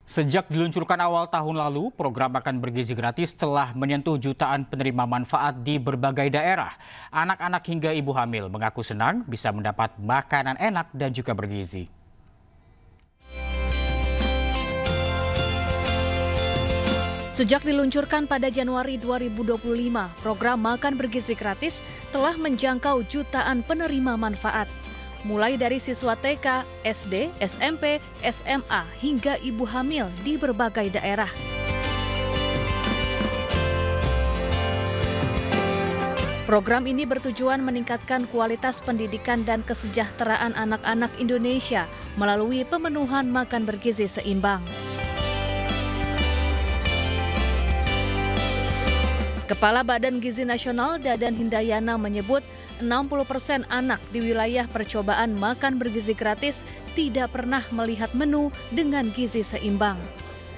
Sejak diluncurkan awal tahun lalu, program makan bergizi gratis telah menyentuh jutaan penerima manfaat di berbagai daerah. Anak-anak hingga ibu hamil mengaku senang bisa mendapat makanan enak dan juga bergizi. Sejak diluncurkan pada Januari 2025, program makan bergizi gratis telah menjangkau jutaan penerima manfaat. Mulai dari siswa TK, SD, SMP, SMA, hingga ibu hamil di berbagai daerah. Program ini bertujuan meningkatkan kualitas pendidikan dan kesejahteraan anak-anak Indonesia melalui pemenuhan makan bergizi seimbang. Kepala Badan Gizi Nasional Dadan Hindayana menyebut 60% anak di wilayah percobaan makan bergizi gratis tidak pernah melihat menu dengan gizi seimbang.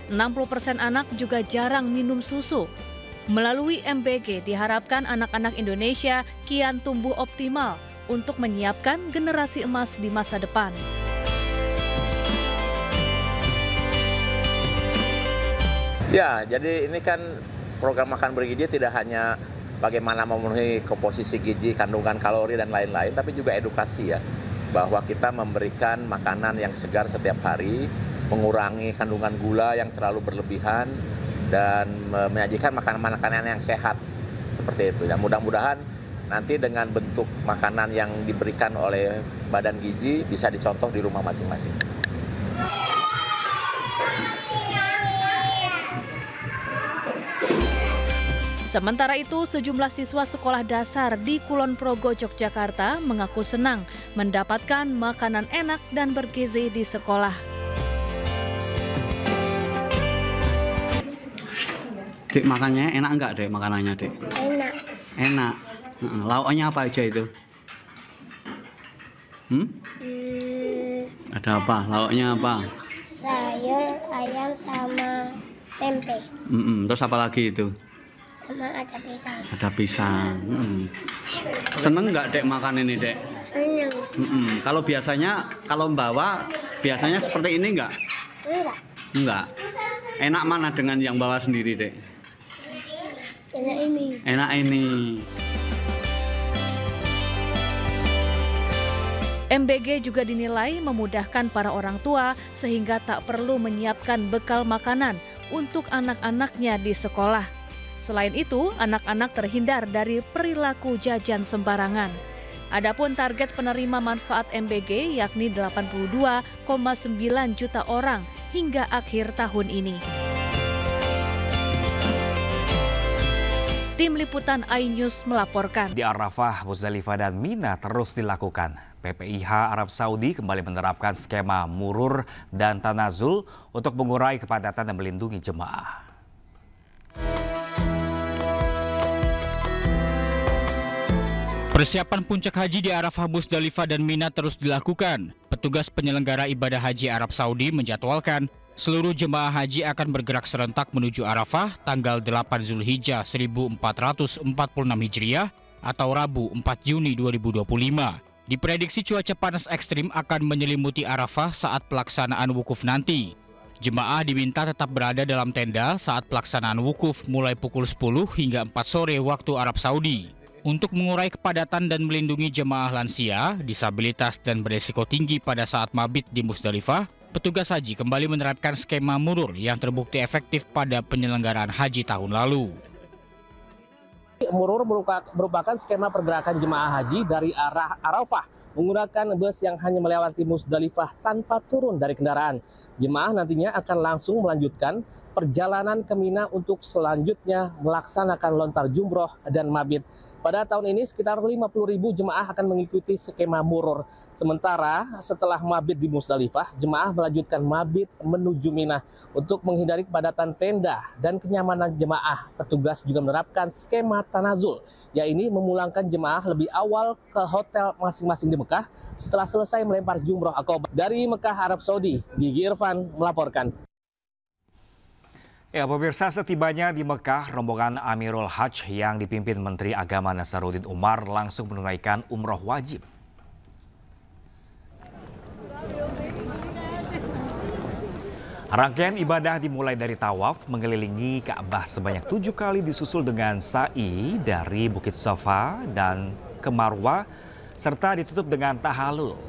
60% anak juga jarang minum susu. Melalui MBG diharapkan anak-anak Indonesia kian tumbuh optimal untuk menyiapkan generasi emas di masa depan. Ya, jadi ini kan program makan bergizi tidak hanya bagaimana memenuhi komposisi gizi, kandungan kalori, dan lain-lain, tapi juga edukasi ya. Bahwa kita memberikan makanan yang segar setiap hari, mengurangi kandungan gula yang terlalu berlebihan, dan menyajikan makanan-makanan yang sehat. Seperti itu. Dan mudah-mudahan nanti dengan bentuk makanan yang diberikan oleh Badan Gizi bisa dicontoh di rumah masing-masing. Sementara itu, sejumlah siswa sekolah dasar di Kulon Progo, Yogyakarta mengaku senang mendapatkan makanan enak dan bergizi di sekolah. Dek, makannya enak enggak, Dek, makanannya, Dek? Enak. Enak. Lauknya apa aja itu? Ada apa? Lauknya apa? Sayur, ayam, sama tempe. Terus apa lagi itu? Sama ada pisang. Ada pisang. Seneng nggak, Dek, makan ini, Dek? Senang. Kalau biasanya, kalau bawa, biasanya seperti ini nggak? Enggak. Enggak. Enak mana dengan yang bawa sendiri, Dek? Enak ini. Enak ini. MBG juga dinilai memudahkan para orang tua sehingga tak perlu menyiapkan bekal makanan untuk anak-anaknya di sekolah. Selain itu, anak-anak terhindar dari perilaku jajan sembarangan. Adapun target penerima manfaat MBG yakni 82,9 juta orang hingga akhir tahun ini. Tim Liputan iNews melaporkan. Di Arafah, Muzdalifah, dan Mina terus dilakukan. PPIH Arab Saudi kembali menerapkan skema murur dan tanazul untuk mengurai kepadatan dan melindungi jemaah. Persiapan puncak haji di Arafah, Muzdalifah, dan Mina terus dilakukan. Petugas penyelenggara ibadah haji Arab Saudi menjadwalkan seluruh jemaah haji akan bergerak serentak menuju Arafah tanggal 8 Zulhijjah 1446 Hijriah atau Rabu 4 Juni 2025. Diprediksi cuaca panas ekstrim akan menyelimuti Arafah saat pelaksanaan wukuf nanti. Jemaah diminta tetap berada dalam tenda saat pelaksanaan wukuf mulai pukul 10 hingga 4 sore waktu Arab Saudi. Untuk mengurai kepadatan dan melindungi jemaah lansia, disabilitas, dan beresiko tinggi pada saat mabit di Muzdalifah, petugas haji kembali menerapkan skema murur yang terbukti efektif pada penyelenggaraan haji tahun lalu. Murur merupakan skema pergerakan jemaah haji dari arah Arafah menggunakan bus yang hanya melewati Muzdalifah tanpa turun dari kendaraan. Jemaah nantinya akan langsung melanjutkan perjalanan ke Mina untuk selanjutnya melaksanakan lontar jumroh dan mabit. Pada tahun ini sekitar 50.000 jemaah akan mengikuti skema murur. Sementara setelah mabit di Muzdalifah, jemaah melanjutkan mabit menuju Mina. Untuk menghindari kepadatan tenda dan kenyamanan jemaah, petugas juga menerapkan skema tanazul, yaitu memulangkan jemaah lebih awal ke hotel masing-masing di Mekah setelah selesai melempar jumroh akobah. Dari Mekah, Arab Saudi, Gigi Irfan melaporkan. Ya, pemirsa, setibanya di Mekah, rombongan Amirul Hajj yang dipimpin Menteri Agama Nasaruddin Umar langsung menunaikan umroh wajib. Rangkaian ibadah dimulai dari tawaf mengelilingi Ka'bah sebanyak 7 kali disusul dengan sa'i dari Bukit Safa dan ke Marwah serta ditutup dengan tahalul.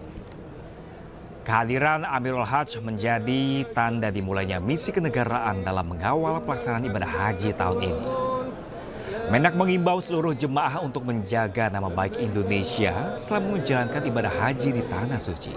Kehadiran Amirul Hajj menjadi tanda dimulainya misi kenegaraan dalam mengawal pelaksanaan ibadah haji tahun ini. Menak mengimbau seluruh jemaah untuk menjaga nama baik Indonesia selama menjalankan ibadah haji di Tanah Suci.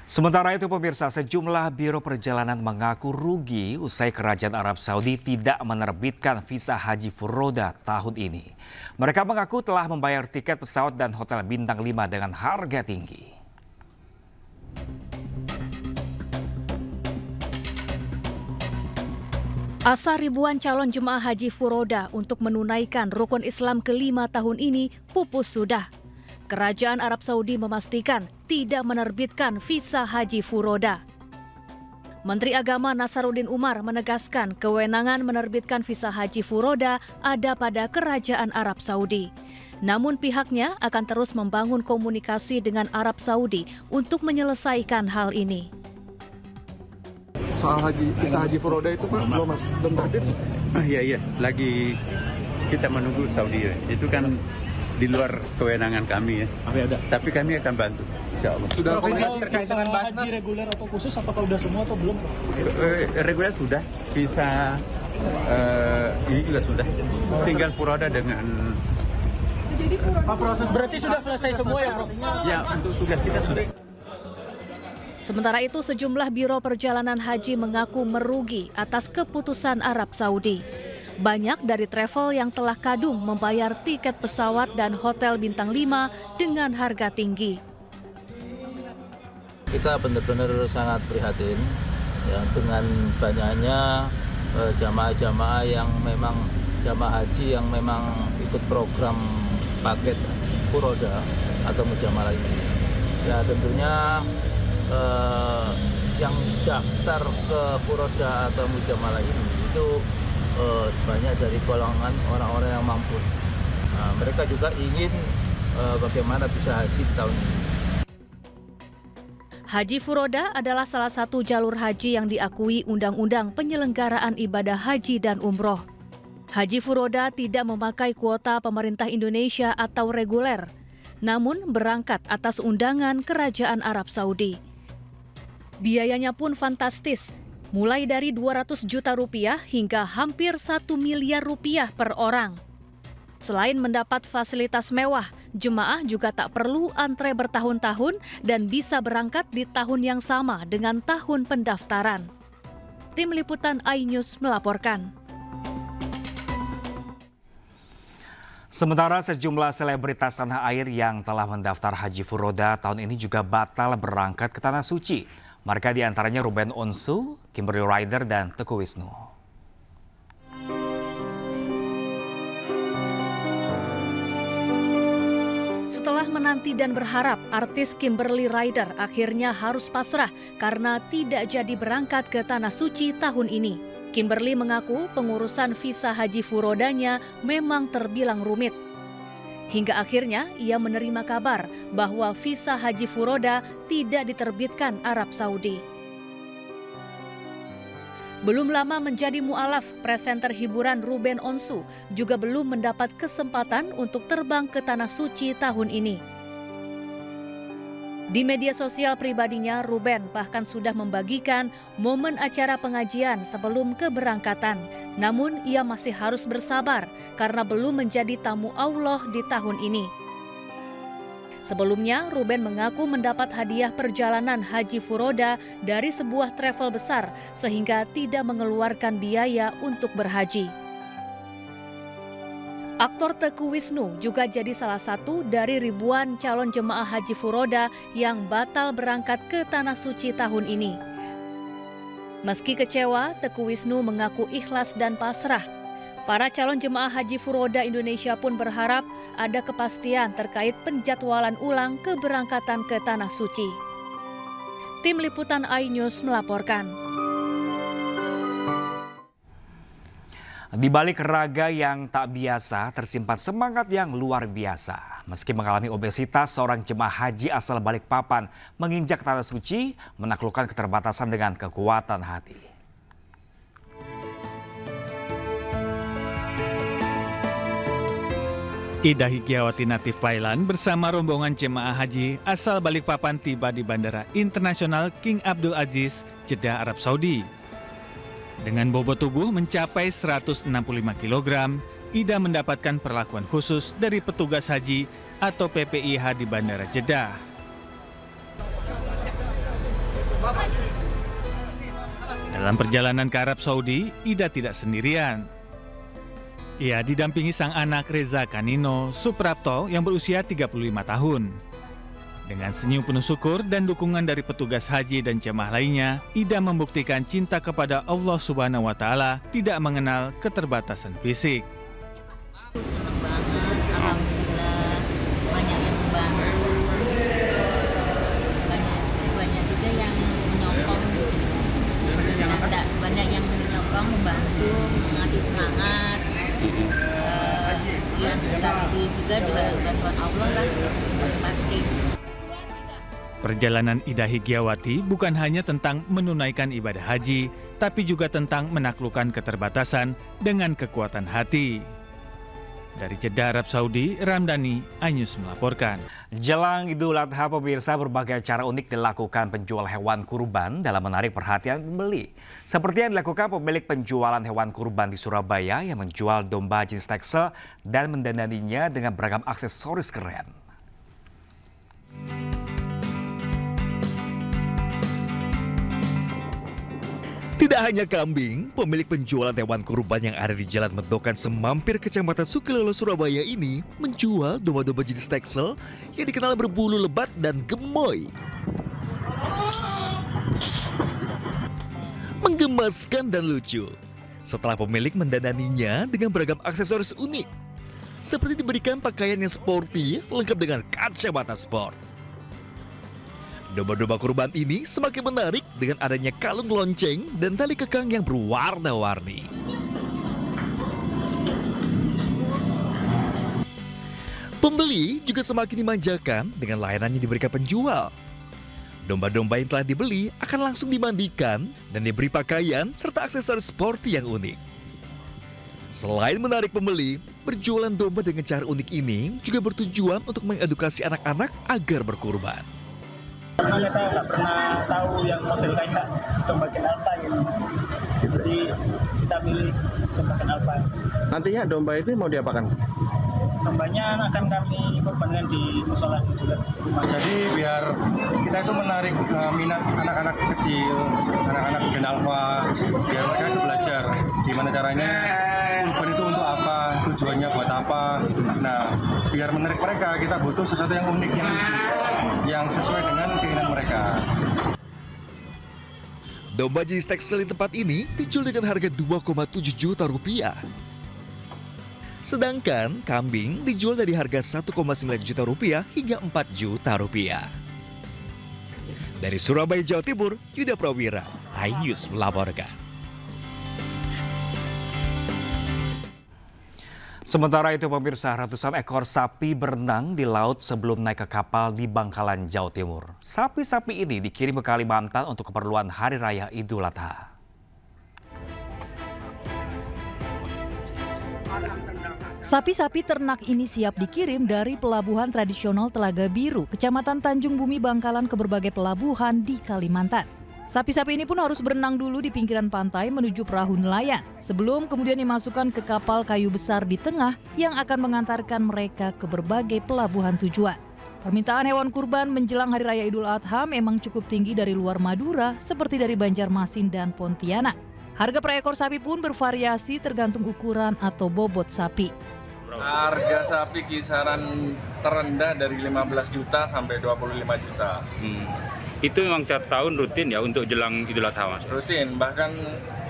Sementara itu pemirsa, sejumlah biro perjalanan mengaku rugi usai Kerajaan Arab Saudi tidak menerbitkan visa haji furoda tahun ini. Mereka mengaku telah membayar tiket pesawat dan hotel bintang 5 dengan harga tinggi. Asa ribuan calon jemaah haji furoda untuk menunaikan rukun Islam kelima tahun ini pupus sudah. Kerajaan Arab Saudi memastikan tidak menerbitkan visa haji furoda. Menteri Agama Nasaruddin Umar menegaskan kewenangan menerbitkan visa haji furoda ada pada Kerajaan Arab Saudi. Namun pihaknya akan terus membangun komunikasi dengan Arab Saudi untuk menyelesaikan hal ini. Soal visa haji furoda itu Pak belum terbit? Iya, lagi kita menunggu Saudi. Itu kan di luar kewenangan kami ya. Tapi kami akan bantu, insya Allah. Sudah komunikasi terkait dengan Basnas? Haji reguler atau khusus, apakah sudah semua atau belum? Reguler sudah, visa ini juga sudah. Tinggal furoda dengan. Pak, proses berarti sudah selesai semua ya, Prof? Ya, untuk tugas kita sudah. Sementara itu, sejumlah biro perjalanan haji mengaku merugi atas keputusan Arab Saudi. Banyak dari travel yang telah kadung membayar tiket pesawat dan hotel bintang 5 dengan harga tinggi. Kita benar-benar sangat prihatin ya, dengan banyaknya jamaah-jamaah yang memang jamaah haji yang memang ikut program paket furoda atau mujamalah ini. Ya tentunya yang daftar ke furoda atau mujamalah ini itu banyak dari golongan orang-orang yang mampu. Nah, mereka juga ingin bagaimana bisa haji di tahun ini. Haji furoda adalah salah satu jalur haji yang diakui Undang-Undang Penyelenggaraan Ibadah Haji dan Umroh. Haji furoda tidak memakai kuota pemerintah Indonesia atau reguler, namun berangkat atas undangan Kerajaan Arab Saudi. Biayanya pun fantastis, mulai dari 200 juta rupiah hingga hampir 1 miliar rupiah per orang. Selain mendapat fasilitas mewah, jemaah juga tak perlu antre bertahun-tahun dan bisa berangkat di tahun yang sama dengan tahun pendaftaran. Tim Liputan iNews melaporkan. Sementara sejumlah selebritas tanah air yang telah mendaftar haji furoda tahun ini juga batal berangkat ke Tanah Suci. Mereka diantaranya Ruben Onsu, Kimberly Ryder, dan Teuku Wisnu. Setelah menanti dan berharap, artis Kimberly Ryder akhirnya harus pasrah karena tidak jadi berangkat ke Tanah Suci tahun ini. Kimberly mengaku pengurusan visa haji furodanya memang terbilang rumit. Hingga akhirnya ia menerima kabar bahwa visa haji furoda tidak diterbitkan Arab Saudi. Belum lama menjadi mu'alaf, presenter hiburan Ruben Onsu juga belum mendapat kesempatan untuk terbang ke Tanah Suci tahun ini. Di media sosial pribadinya, Ruben bahkan sudah membagikan momen acara pengajian sebelum keberangkatan. Namun ia masih harus bersabar karena belum menjadi tamu Allah di tahun ini. Sebelumnya, Ruben mengaku mendapat hadiah perjalanan haji furoda dari sebuah travel besar sehingga tidak mengeluarkan biaya untuk berhaji. Aktor Teuku Wisnu juga jadi salah satu dari ribuan calon jemaah haji furoda yang batal berangkat ke Tanah Suci tahun ini. Meski kecewa, Teuku Wisnu mengaku ikhlas dan pasrah. Para calon jemaah haji furoda Indonesia pun berharap ada kepastian terkait penjadwalan ulang keberangkatan ke Tanah Suci. Tim Liputan iNews melaporkan. Di balik raga yang tak biasa, tersimpan semangat yang luar biasa. Meski mengalami obesitas, seorang jemaah haji asal Balikpapan menginjak tanah suci, menaklukkan keterbatasan dengan kekuatan hati. Ida Higyawati Natif Pailan bersama rombongan jemaah haji asal Balikpapan tiba di Bandara Internasional King Abdul Aziz, Jeddah, Arab Saudi. Dengan bobot tubuh mencapai 165 kg, Ida mendapatkan perlakuan khusus dari petugas haji atau PPIH di Bandara Jeddah. Dalam perjalanan ke Arab Saudi, Ida tidak sendirian. Ia didampingi sang anak Reza Kanino Suprapto yang berusia 35 tahun. Dengan senyum penuh syukur dan dukungan dari petugas haji dan jemaah lainnya, Ida membuktikan cinta kepada Allah Subhanahu wa Ta'ala tidak mengenal keterbatasan fisik. Senang banget, alhamdulillah, banyak yang membantu, banyak juga yang menyokong, banyak yang menyokong, membantu, ngasih semangat. Yang tapi juga bantuan Allah lah, pasti. Perjalanan Ida Higyawati bukan hanya tentang menunaikan ibadah haji, tapi juga tentang menaklukkan keterbatasan dengan kekuatan hati. Dari Jeddah, Arab Saudi, Ramdhani, iNews melaporkan. Jelang Idul Adha, pemirsa, berbagai cara unik dilakukan penjual hewan kurban dalam menarik perhatian pembeli. Seperti yang dilakukan pemilik penjualan hewan kurban di Surabaya yang menjual domba jenis teksel dan mendandaninya dengan beragam aksesoris keren. Tidak hanya kambing, pemilik penjualan hewan kurban yang ada di Jalan Mendokan Semampir, Kecamatan Sukolilo, Surabaya ini menjual domba-domba jenis teksel yang dikenal berbulu lebat dan gemoy. Menggemaskan dan lucu. Setelah pemilik mendandaninya dengan beragam aksesoris unik, seperti diberikan pakaian yang sporty lengkap dengan kacamata sport. Domba-domba kurban ini semakin menarik dengan adanya kalung lonceng dan tali kekang yang berwarna-warni. Pembeli juga semakin dimanjakan dengan layanan yang diberikan penjual. Domba-domba yang telah dibeli akan langsung dimandikan dan diberi pakaian serta aksesoris sporty yang unik. Selain menarik pembeli, berjualan domba dengan cara unik ini juga bertujuan untuk mengedukasi anak-anak agar berkurban. Karena kita nggak pernah tahu yang model kayak domba alfa gitu. Jadi kita pilih domba alfa. Nantinya domba itu mau diapakan? Dombanya akan kami korbankan di musola juga. Jadi biar kita itu menarik minat anak-anak kecil, anak-anak gen alfa, biar mereka itu belajar gimana caranya kurban itu untuk apa, tujuannya buat apa. Nah, biar menarik mereka kita butuh sesuatu yang unik, yang lucu, yang sesuai dengan keinginan mereka. Domba jenis tekstil di tempat ini dijual dengan harga 2,7 juta rupiah. Sedangkan kambing dijual dari harga 1,9 juta rupiah hingga 4 juta rupiah. Dari Surabaya, Jawa Timur, Yuda Prawira, iNews melaporkan. Sementara itu, pemirsa, ratusan ekor sapi berenang di laut sebelum naik ke kapal di Bangkalan, Jawa Timur. Sapi-sapi ini dikirim ke Kalimantan untuk keperluan Hari Raya Idul Adha. Sapi-sapi ternak ini siap dikirim dari pelabuhan tradisional Telaga Biru, Kecamatan Tanjung Bumi, Bangkalan ke berbagai pelabuhan di Kalimantan. Sapi-sapi ini pun harus berenang dulu di pinggiran pantai menuju perahu nelayan, sebelum kemudian dimasukkan ke kapal kayu besar di tengah yang akan mengantarkan mereka ke berbagai pelabuhan tujuan. Permintaan hewan kurban menjelang Hari Raya Idul Adha memang cukup tinggi dari luar Madura, seperti dari Banjarmasin dan Pontianak. Harga per ekor sapi pun bervariasi tergantung ukuran atau bobot sapi. Harga sapi kisaran terendah dari 15 juta sampai 25 juta. Itu memang tiap tahun rutin ya untuk jelang Idul Adha, Mas? Rutin, bahkan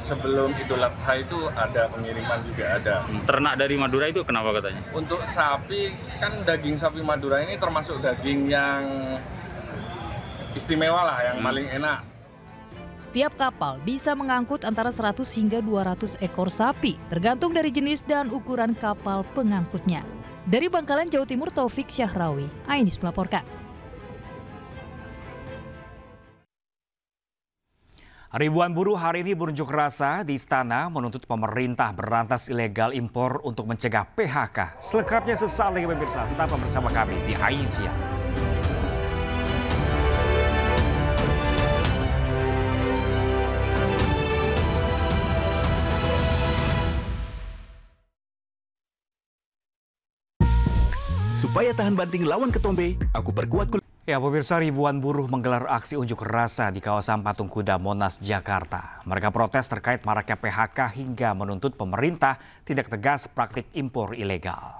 sebelum Idul Adha itu ada pengiriman juga ada. Ternak dari Madura itu kenapa katanya? Untuk sapi, kan daging sapi Madura ini termasuk daging yang istimewa lah, yang paling enak. Setiap kapal bisa mengangkut antara 100 hingga 200 ekor sapi, tergantung dari jenis dan ukuran kapal pengangkutnya. Dari Bangkalan, Jawa Timur, Taufik Syahrawi, Ainis melaporkan. Ribuan buruh hari ini berunjuk rasa di istana menuntut pemerintah berantas ilegal impor untuk mencegah PHK. Selengkapnya sesaat lagi pemirsa, tetap bersama kami di Aisyah. Supaya tahan banting lawan ketombe, aku perkuat kulit. Ya pemirsa, ribuan buruh menggelar aksi unjuk rasa di kawasan Patung Kuda Monas, Jakarta. Mereka protes terkait maraknya PHK hingga menuntut pemerintah tidak tegas praktik impor ilegal.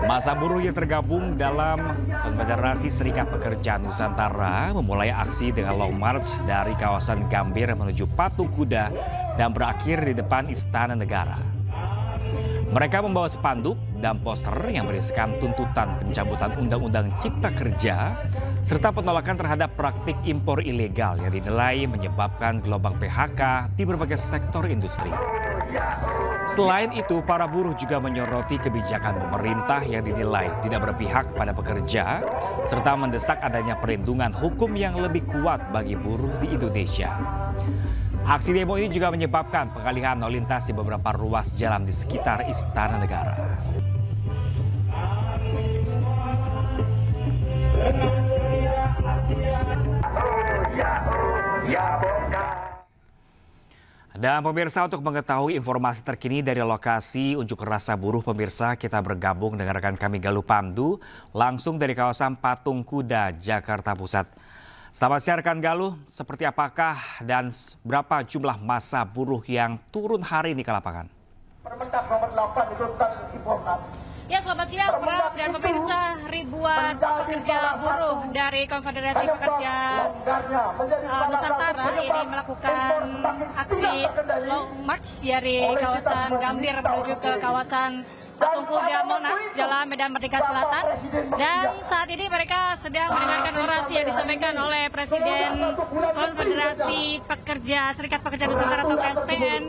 Masa buruh yang tergabung dalam Konfederasi Serikat Pekerja Nusantara memulai aksi dengan long march dari kawasan Gambir menuju Patung Kuda dan berakhir di depan Istana Negara. Mereka membawa spanduk dan poster yang berisikan tuntutan pencabutan Undang-Undang Cipta Kerja serta penolakan terhadap praktik impor ilegal yang dinilai menyebabkan gelombang PHK di berbagai sektor industri. Selain itu, para buruh juga menyoroti kebijakan pemerintah yang dinilai tidak berpihak pada pekerja, serta mendesak adanya perlindungan hukum yang lebih kuat bagi buruh di Indonesia. Aksi demo ini juga menyebabkan pengalihan lalu lintas di beberapa ruas jalan di sekitar Istana Negara. Dan pemirsa, untuk mengetahui informasi terkini dari lokasi unjuk rasa buruh, pemirsa, kita bergabung dengan rekan kami Galuh Pandu langsung dari kawasan Patung Kuda, Jakarta Pusat. Selamat siang rekan Galuh, seperti apakah dan berapa jumlah massa buruh yang turun hari ini ke lapangan? Permendak nomor 8 itu tentang Informas. Ya, selamat siang, Prab dan pemirsa. Ribuan pekerja buruh dari Konfederasi Pekerja Nusantara ini melakukan aksi long march dari kawasan Gambir menuju ke kawasan Patung Kuda Monas, Jalan Medan Merdeka Selatan. Dan saat ini mereka sedang mendengarkan orasi yang disampaikan oleh Presiden Konfederasi Pekerja Serikat Pekerja Nusantara atau KSPN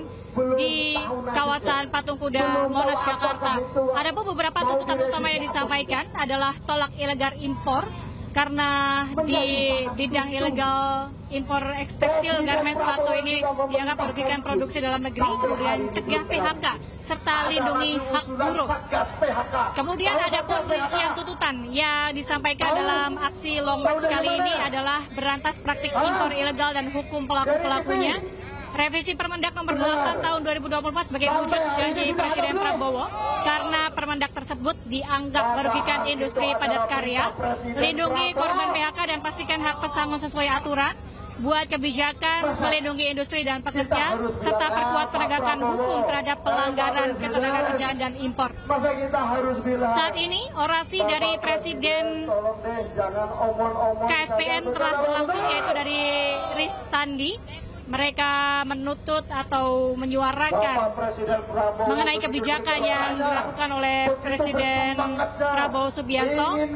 di kawasan Patung Kuda Monas, Jakarta. Ada beberapa tuntutan utama yang disampaikan adalah tolak ilegal impor karena di bidang ilegal impor tekstil, garmen, sepatu ini dianggap merugikan produksi dalam negeri, kemudian cegah PHK serta lindungi hak buruh. Kemudian ada pun rincian tuntutan yang disampaikan dalam aksi long march kali ini adalah berantas praktik impor ilegal dan hukum pelaku-pelakunya, revisi Permendak nomor 8 tahun 2024 sebagai wujud janji Presiden Prabowo karena Permendak tersebut dianggap merugikan industri padat karya, lindungi korban PHK dan pastikan hak pesangon sesuai aturan, buat kebijakan melindungi industri dan pekerja, serta perkuat penegakan hukum terhadap pelanggaran ketenagakerjaan dan impor. Saat ini orasi dari Presiden KSPN telah berlangsung, yaitu dari Ristandi. Mereka menuntut atau menyuarakan mengenai kebijakan yang dilakukan oleh Presiden Prabowo Subianto,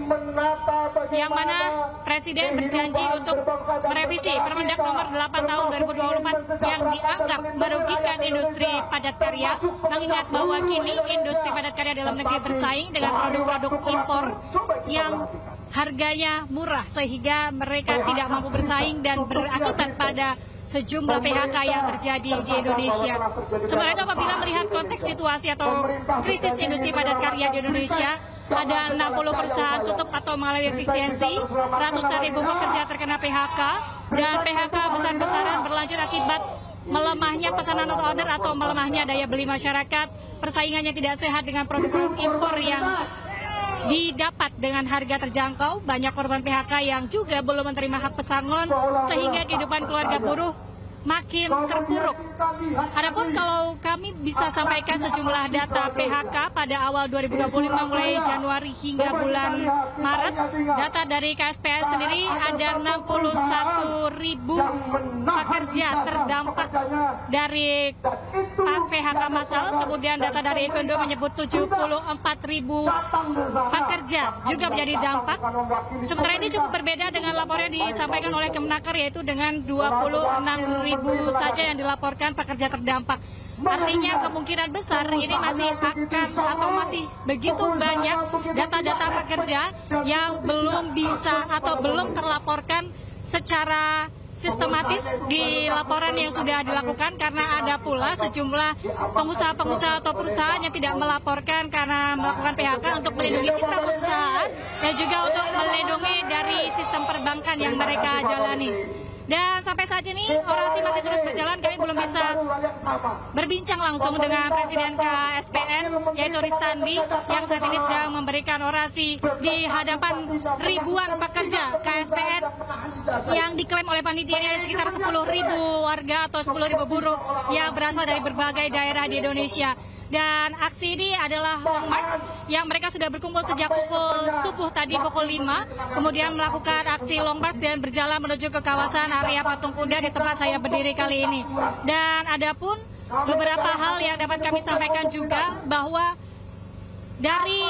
yang mana Presiden berjanji untuk merevisi Permendak nomor 8 tahun 2024 yang dianggap merugikan industri padat karya, mengingat bahwa kini industri padat karya dalam negeri bersaing dengan produk-produk impor yang harganya murah sehingga mereka tidak mampu bersaing dan berakibat pada sejumlah PHK yang terjadi di Indonesia. Sementara itu, apabila melihat konteks situasi atau krisis industri padat karya di Indonesia, ada 60 perusahaan tutup atau mengalami efisiensi, ratusan ribu pekerja terkena PHK, dan PHK besar-besaran berlanjut akibat melemahnya pesanan atau order atau melemahnya daya beli masyarakat, persaingannya tidak sehat dengan produk-produk impor yang didapat dengan harga terjangkau, banyak korban PHK yang juga belum menerima hak pesangon, sehingga kehidupan keluarga buruh makin terpuruk. Adapun kalau kami bisa sampaikan sejumlah data PHK pada awal 2025 mulai Januari hingga bulan Maret, data dari KSPN sendiri ada 61.000 pekerja terdampak dari PHK massal. Kemudian data dari Ipindo menyebut 74.000 pekerja juga menjadi dampak. Sementara ini cukup berbeda dengan laporan yang disampaikan oleh Kemenaker, yaitu dengan 26.000 saja yang dilaporkan pekerja terdampak. Artinya kemungkinan besar ini masih akan atau masih begitu banyak data-data pekerja yang belum bisa atau belum terlaporkan secara sistematis di laporan yang sudah dilakukan, karena ada pula sejumlah pengusaha-pengusaha atau perusahaan yang tidak melaporkan karena melakukan PHK untuk melindungi citra perusahaan dan juga untuk melindungi dari sistem perbankan yang mereka jalani. Dan sampai saat ini orasi masih terus berjalan, kami belum bisa berbincang langsung dengan Presiden KSPN yaitu Ristandi yang saat ini sedang memberikan orasi di hadapan ribuan pekerja KSPN yang diklaim oleh panitia ini ada sekitar 10.000 warga atau 10.000 buruh yang berasal dari berbagai daerah di Indonesia. Dan aksi ini adalah long march yang mereka sudah berkumpul sejak pukul subuh tadi pukul 5, kemudian melakukan aksi long march dan berjalan menuju ke kawasan area Patung Kuda di tempat saya berdiri kali ini. Dan ada pun beberapa hal yang dapat kami sampaikan juga, bahwa dari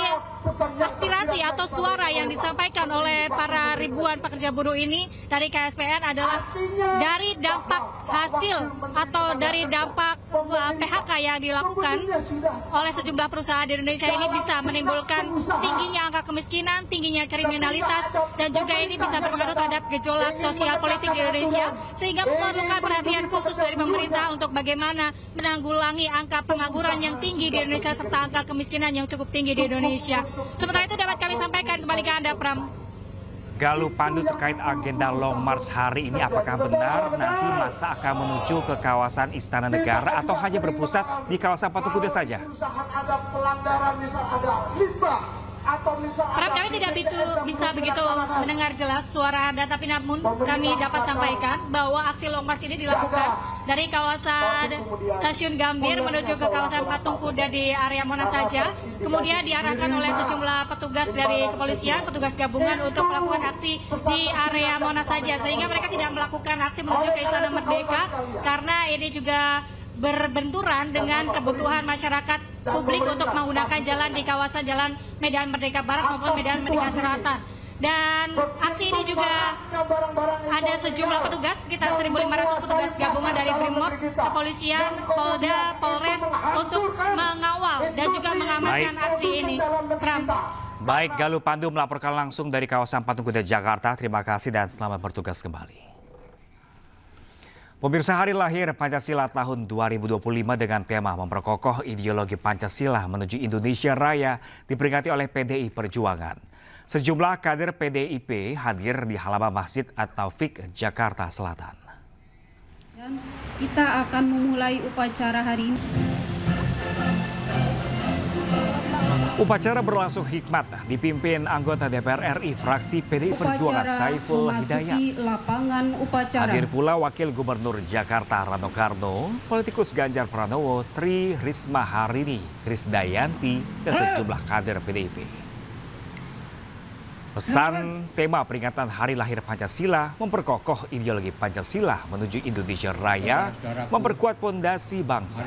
aspirasi atau suara yang disampaikan oleh para ribuan pekerja buruh ini dari KSPN adalah dari dampak hasil atau dari dampak PHK yang dilakukan oleh sejumlah perusahaan di Indonesia ini bisa menimbulkan tingginya angka kemiskinan, tingginya kriminalitas, dan juga ini bisa berpengaruh terhadap gejolak sosial politik di Indonesia, sehingga memerlukan perhatian khusus dari pemerintah untuk bagaimana menanggulangi angka pengangguran yang tinggi di Indonesia serta angka kemiskinan yang cukup tinggi di Indonesia. Sementara itu dapat kami sampaikan kembali ke Anda, Pram. Galuh Pandu terkait agenda Long March hari ini, apakah benar nanti masa akan menuju ke kawasan Istana Negara atau hanya berpusat di kawasan Patung Kuda saja? Pram, kami tidak bisa begitu mendengar jelas suara Anda, tapi namun kami dapat sampaikan bahwa aksi Long March ini dilakukan dari kawasan Stasiun Gambir menuju ke kawasan Patung Kuda di area Monas saja, kemudian diarahkan oleh sejumlah petugas dari kepolisian, petugas gabungan untuk melakukan aksi di area Monas saja, sehingga mereka tidak melakukan aksi menuju ke Istana Merdeka karena ini juga berbenturan dengan kebutuhan masyarakat publik untuk menggunakan jalan di kawasan Jalan Medan Merdeka Barat maupun Medan Merdeka Selatan. Dan aksi ini juga ada sejumlah petugas, sekitar 1.500 petugas gabungan dari Brimob, kepolisian, Polda, Polres untuk mengawal dan juga mengamankan aksi ini. Pram. Baik, Galuh Pandu melaporkan langsung dari kawasan Patung Kuda Jakarta. Terima kasih dan selamat bertugas kembali. Pemirsa, Hari Lahir Pancasila tahun 2025 dengan tema memperkokoh ideologi Pancasila menuju Indonesia Raya diperingati oleh PDI Perjuangan. Sejumlah kader PDIP hadir di halaman Masjid At-Taufik, Jakarta Selatan. Dan kita akan memulai upacara hari ini. Upacara berlangsung hikmat dipimpin anggota DPR RI fraksi PDI Perjuangan Saiful Hidayat. Hadir pula Wakil Gubernur Jakarta Rano Karno, politikus Ganjar Pranowo, Tri Risma Harini, Krisdayanti, dan sejumlah kader PDIP. Pesan tema peringatan Hari Lahir Pancasila memperkokoh ideologi Pancasila menuju Indonesia Raya, memperkuat pondasi bangsa.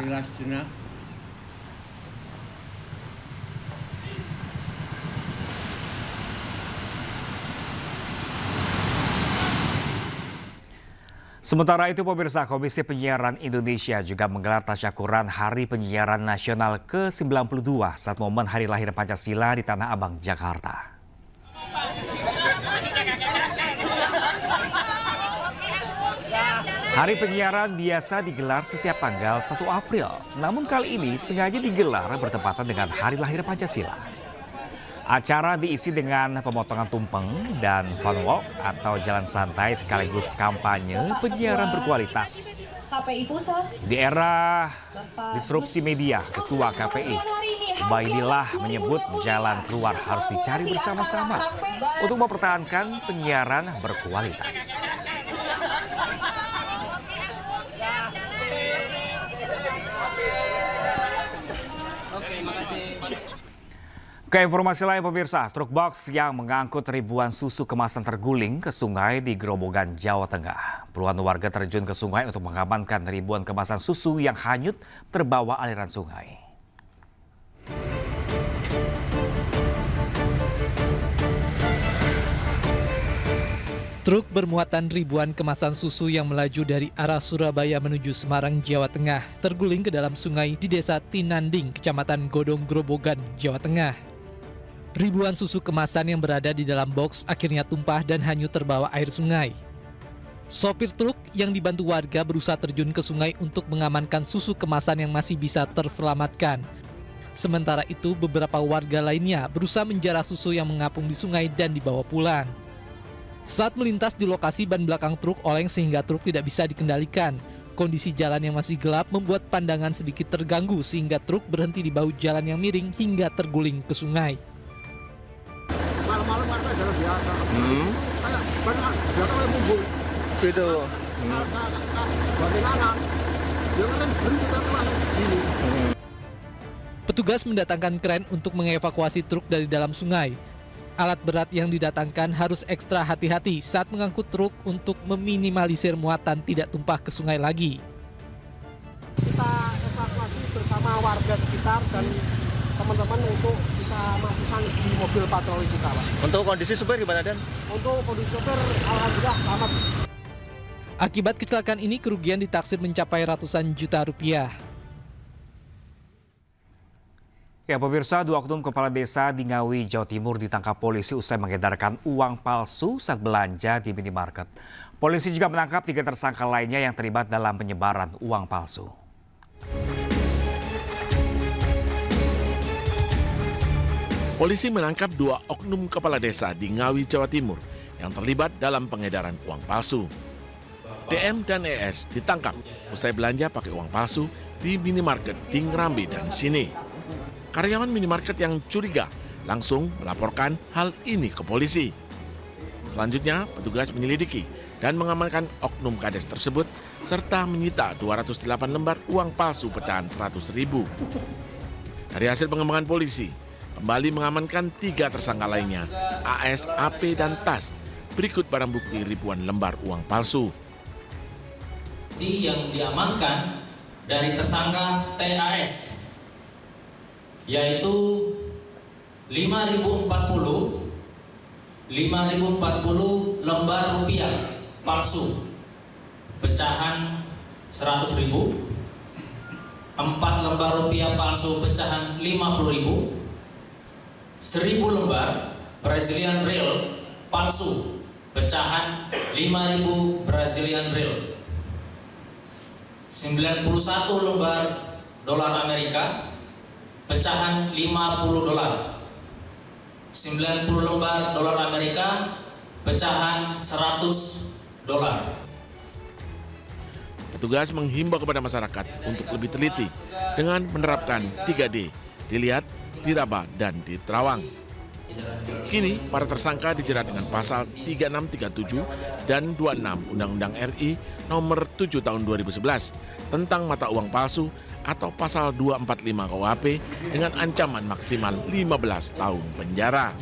Sementara itu, pemirsa, Komisi Penyiaran Indonesia juga menggelar tasyakuran Hari Penyiaran Nasional ke-92 saat momen Hari Lahir Pancasila di Tanah Abang, Jakarta. Hari Penyiaran biasa digelar setiap tanggal 1 April, namun kali ini sengaja digelar bertepatan dengan Hari Lahir Pancasila. Acara diisi dengan pemotongan tumpeng dan fun walk atau jalan santai sekaligus kampanye penyiaran berkualitas. Di era disrupsi media, Ketua KPI Ubaidillah menyebut jalan keluar harus dicari bersama-sama untuk mempertahankan penyiaran berkualitas. Ke informasi lain pemirsa, truk box yang mengangkut ribuan susu kemasan terguling ke sungai di Grobogan, Jawa Tengah. Puluhan warga terjun ke sungai untuk mengamankan ribuan kemasan susu yang hanyut terbawa aliran sungai. Truk bermuatan ribuan kemasan susu yang melaju dari arah Surabaya menuju Semarang, Jawa Tengah, terguling ke dalam sungai di Desa Tinanding, Kecamatan Godong, Grobogan, Jawa Tengah. Ribuan susu kemasan yang berada di dalam box akhirnya tumpah dan hanyut terbawa air sungai. Sopir truk yang dibantu warga berusaha terjun ke sungai untuk mengamankan susu kemasan yang masih bisa terselamatkan. Sementara itu, beberapa warga lainnya berusaha menjarah susu yang mengapung di sungai dan dibawa pulang. Saat melintas di lokasi, ban belakang truk oleng sehingga truk tidak bisa dikendalikan. Kondisi jalan yang masih gelap membuat pandangan sedikit terganggu sehingga truk berhenti di bahu jalan yang miring hingga terguling ke sungai. Malam-malam warga jalan biasa. Kayak belakangnya mumbul. Gitu. Bagian kanan. Dia kan berhenti kan gini. Petugas mendatangkan kren untuk mengevakuasi truk dari dalam sungai. Alat berat yang didatangkan harus ekstra hati-hati saat mengangkut truk untuk meminimalisir muatan tidak tumpah ke sungai lagi. Kita evakuasi bersama warga sekitar dan teman-teman untuk kita masukkan di mobil patroli kita, Pak. Untuk kondisi supir gimana, Dan? Untuk kondisi supir, alhamdulillah selamat. Akibat kecelakaan ini, kerugian ditaksir mencapai ratusan juta rupiah. Ya pemirsa, 2 oknum kepala desa di Ngawi, Jawa Timur ditangkap polisi usai mengedarkan uang palsu saat belanja di minimarket. Polisi juga menangkap 3 tersangka lainnya yang terlibat dalam penyebaran uang palsu. Polisi menangkap 2 oknum kepala desa di Ngawi, Jawa Timur yang terlibat dalam pengedaran uang palsu. DM dan ES ditangkap usai belanja pakai uang palsu di minimarket di Ngrambi dan Sini. Karyawan minimarket yang curiga langsung melaporkan hal ini ke polisi. Selanjutnya, petugas menyelidiki dan mengamankan oknum kades tersebut serta menyita 208 lembar uang palsu pecahan 100.000. Dari hasil pengembangan polisi, kembali mengamankan 3 tersangka lainnya, AS, AP, dan TAS. Berikut barang bukti ribuan lembar uang palsu. Yang diamankan dari tersangka TAS yaitu 5.040 lembar rupiah palsu pecahan 100.000, 4 lembar rupiah palsu pecahan 50.000, 1.000 lembar Brazilian real palsu pecahan 5.000 Brazilian real, 91 lembar dolar Amerika pecahan 50 dolar, 90 lembar dolar Amerika pecahan 100 dolar. Petugas menghimbau kepada masyarakat untuk lebih teliti dengan menerapkan 3D, dilihat, diraba, dan diterawang. Kini, para tersangka dijerat dengan pasal 3637 dan 26 Undang-Undang RI nomor 7 tahun 2011 tentang mata uang palsu atau pasal 245 KUHP dengan ancaman maksimal 15 tahun penjara.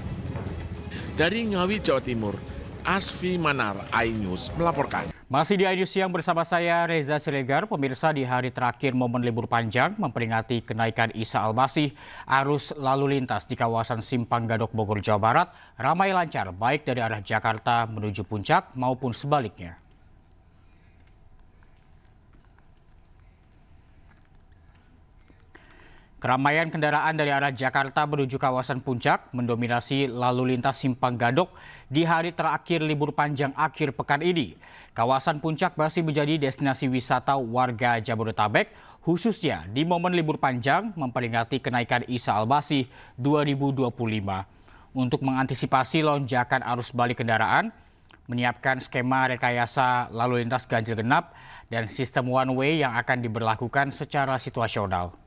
Dari Ngawi, Jawa Timur, Asfi Manar, iNews melaporkan. Masih di iNews Siang bersama saya Reza Siregar. Pemirsa, di hari terakhir momen libur panjang memperingati kenaikan Isa Al-Masih, arus lalu lintas di kawasan Simpang Gadok, Bogor, Jawa Barat ramai lancar baik dari arah Jakarta menuju Puncak maupun sebaliknya. Keramaian kendaraan dari arah Jakarta menuju kawasan Puncak mendominasi lalu lintas Simpang Gadok di hari terakhir libur panjang akhir pekan ini. Kawasan Puncak masih menjadi destinasi wisata warga Jabodetabek, khususnya di momen libur panjang memperingati kenaikan Isa Al-Masih 2025. Untuk mengantisipasi lonjakan arus balik kendaraan, menyiapkan skema rekayasa lalu lintas ganjil genap dan sistem one way yang akan diberlakukan secara situasional.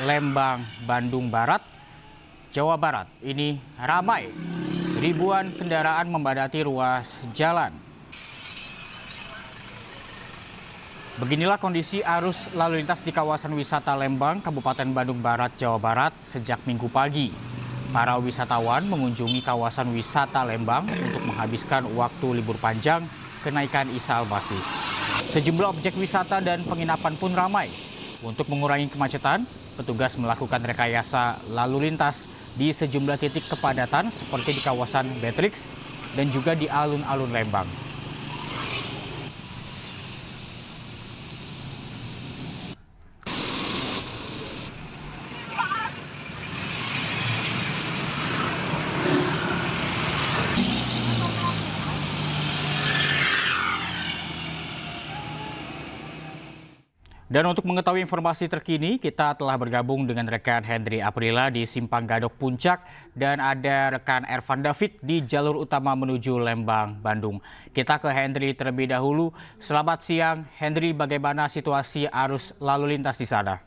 Lembang, Bandung Barat, Jawa Barat ini ramai. Ribuan kendaraan membadati ruas jalan. Beginilah kondisi arus lalu lintas di kawasan wisata Lembang, Kabupaten Bandung Barat, Jawa Barat sejak Minggu pagi. Para wisatawan mengunjungi kawasan wisata Lembang untuk menghabiskan waktu libur panjang kenaikan Isa Al-Masih. Sejumlah objek wisata dan penginapan pun ramai. Untuk mengurangi kemacetan, petugas melakukan rekayasa lalu lintas di sejumlah titik kepadatan seperti di kawasan Beatrix dan juga di alun-alun Lembang. Dan untuk mengetahui informasi terkini, kita telah bergabung dengan rekan Hendri Aprila di Simpang Gadok Puncak dan ada rekan Ervan David di jalur utama menuju Lembang, Bandung. Kita ke Hendri terlebih dahulu. Selamat siang, Hendri. Bagaimana situasi arus lalu lintas di sana?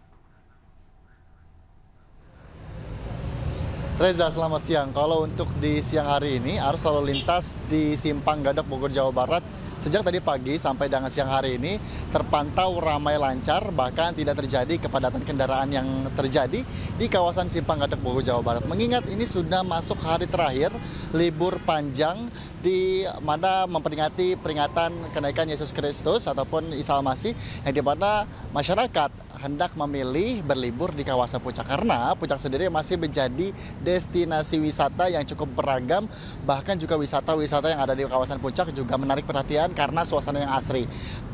Reza, selamat siang. Kalau untuk di siang hari ini, arus lalu lintas di Simpang Gadok Bogor, Jawa Barat sejak tadi pagi sampai dengan siang hari ini terpantau ramai lancar, bahkan tidak terjadi kepadatan kendaraan yang terjadi di kawasan Simpang Gadok Bogor, Jawa Barat. Mengingat ini sudah masuk hari terakhir libur panjang di mana memperingati peringatan kenaikan Yesus Kristus ataupun Isa Al-Masih, yang di mana masyarakat hendak memilih berlibur di kawasan Puncak karena Puncak sendiri masih menjadi destinasi wisata yang cukup beragam, bahkan juga wisata-wisata yang ada di kawasan Puncak juga menarik perhatian karena suasana yang asri.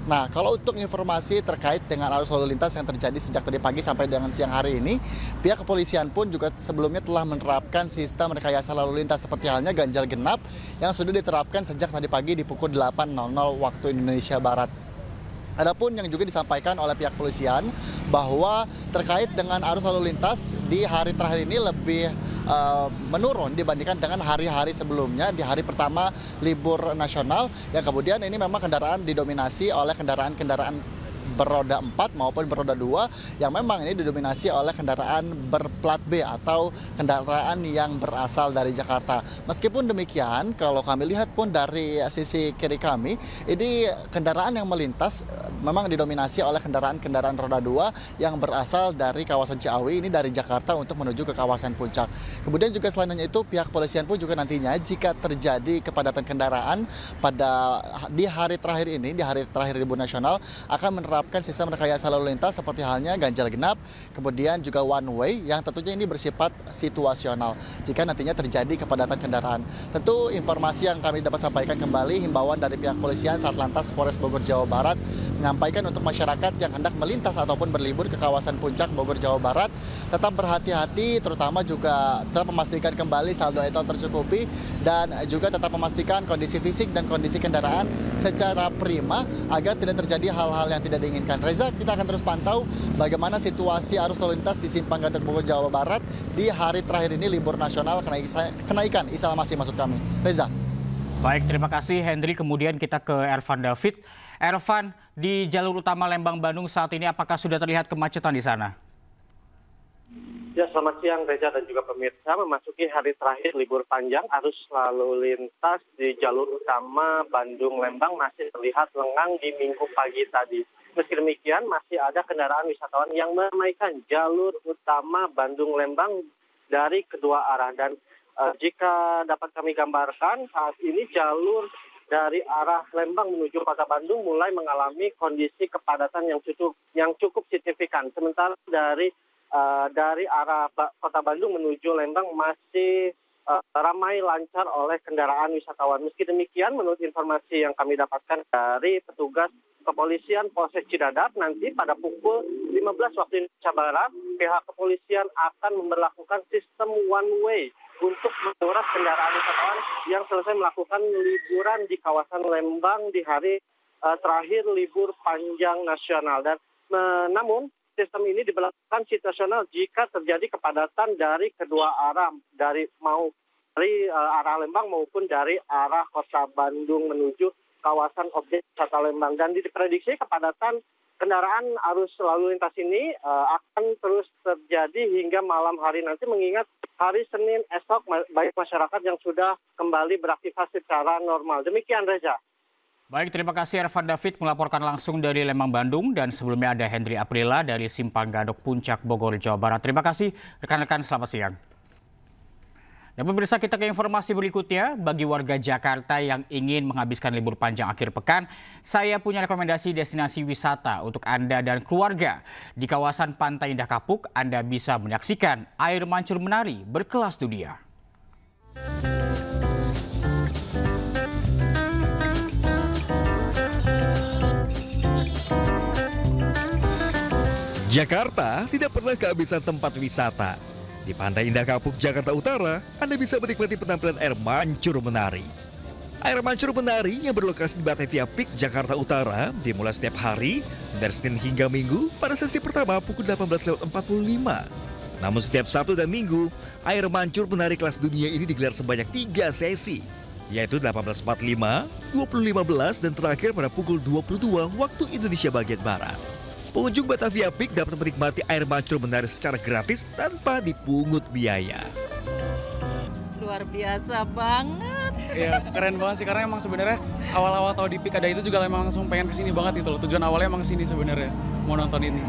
Nah, kalau untuk informasi terkait dengan arus lalu lintas yang terjadi sejak tadi pagi sampai dengan siang hari ini, pihak kepolisian pun juga sebelumnya telah menerapkan sistem rekayasa lalu lintas seperti halnya ganjil genap yang sudah diterapkan sejak tadi pagi di pukul 8.00 waktu Indonesia Barat. Adapun yang juga disampaikan oleh pihak kepolisian bahwa terkait dengan arus lalu lintas di hari terakhir ini lebih menurun dibandingkan dengan hari-hari sebelumnya di hari pertama libur nasional, yang kemudian ini memang kendaraan didominasi oleh kendaraan beroda 4 maupun beroda 2 yang memang ini didominasi oleh kendaraan berplat B atau kendaraan yang berasal dari Jakarta. Meskipun demikian, kalau kami lihat pun dari sisi kiri kami, ini kendaraan yang melintas memang didominasi oleh kendaraan-kendaraan roda 2 yang berasal dari kawasan Ciawi, ini dari Jakarta untuk menuju ke kawasan Puncak. Kemudian juga selain itu pihak kepolisian pun juga nantinya jika terjadi kepadatan kendaraan di hari terakhir ini, di hari terakhir libur nasional, akan menerapkan sistem rekayasa lalu lintas seperti halnya ganjil genap, kemudian juga one way yang tentunya ini bersifat situasional jika nantinya terjadi kepadatan kendaraan. Tentu informasi yang kami dapat sampaikan kembali, himbauan dari pihak kepolisian Satlantas Polres Bogor, Jawa Barat menyampaikan untuk masyarakat yang hendak melintas ataupun berlibur ke kawasan Puncak Bogor, Jawa Barat tetap berhati-hati, terutama juga tetap memastikan kembali saldo etol tercukupi dan juga tetap memastikan kondisi fisik dan kondisi kendaraan secara prima agar tidak terjadi hal-hal yang tidak diinginkan. Reza, kita akan terus pantau bagaimana situasi arus lalu lintas di Simpang Gadok Bogor, Jawa Barat di hari terakhir ini libur nasional kenaikan Isa Al-Masih maksud kami. Reza. Baik, terima kasih Hendri. Kemudian kita ke Ervan David. Ervan, di jalur utama Lembang Bandung saat ini apakah sudah terlihat kemacetan di sana? Ya, selamat siang Reza dan juga pemirsa. Memasuki hari terakhir libur panjang, arus lalu lintas di jalur utama Bandung-Lembang masih terlihat lengang di minggu pagi tadi. Meski demikian, masih ada kendaraan wisatawan yang meramaikan jalur utama Bandung-Lembang dari kedua arah. Dan jika dapat kami gambarkan, saat ini jalur dari arah Lembang menuju Kota Bandung mulai mengalami kondisi kepadatan yang cukup signifikan. Sementara dari arah Kota Bandung menuju Lembang masih ramai lancar oleh kendaraan wisatawan. Meski demikian, menurut informasi yang kami dapatkan dari petugas kepolisian Polsek Cidadap, nanti pada pukul 15 waktu Indonesia Barat, pihak kepolisian akan memberlakukan sistem one way untuk menguras kendaraan wisatawan yang selesai melakukan liburan di kawasan Lembang di hari terakhir libur panjang nasional. Dan namun sistem ini diberlakukan situasional jika terjadi kepadatan dari kedua arah, dari arah Lembang maupun dari arah Kota Bandung menuju kawasan objek wisata Lembang. Dan diprediksi kepadatan kendaraan arus lalu lintas ini akan terus terjadi hingga malam hari nanti, mengingat hari Senin esok baik masyarakat yang sudah kembali beraktivitas secara normal. Demikian, Reza. Baik, terima kasih Ervan David melaporkan langsung dari Lembang, Bandung, dan sebelumnya ada Hendri Aprila dari Simpang Gadok Puncak Bogor, Jawa Barat. Terima kasih rekan-rekan, selamat siang. Dan pemirsa, kita ke informasi berikutnya. Bagi warga Jakarta yang ingin menghabiskan libur panjang akhir pekan, saya punya rekomendasi destinasi wisata untuk Anda dan keluarga. Di kawasan Pantai Indah Kapuk, Anda bisa menyaksikan air mancur menari berkelas dunia. Jakarta tidak pernah kehabisan tempat wisata. Di Pantai Indah Kapuk, Jakarta Utara, Anda bisa menikmati penampilan air mancur menari. Air mancur menari yang berlokasi di Batavia Peak, Jakarta Utara, dimulai setiap hari dari Senin hingga Minggu pada sesi pertama pukul 18.45. Namun setiap Sabtu dan Minggu, air mancur menari kelas dunia ini digelar sebanyak 3 sesi, yaitu 18.45, 20.15, dan terakhir pada pukul 22 waktu Indonesia bagian Barat. Pengunjung Batavia Peak dapat menikmati air mancur menari secara gratis tanpa dipungut biaya. Luar biasa banget. Iya, keren banget sih, karena emang sebenarnya awal-awal tahu di Peak ada itu juga emang langsung pengen kesini banget gitu loh. Tujuan awalnya emang kesini sebenarnya, mau nonton ini.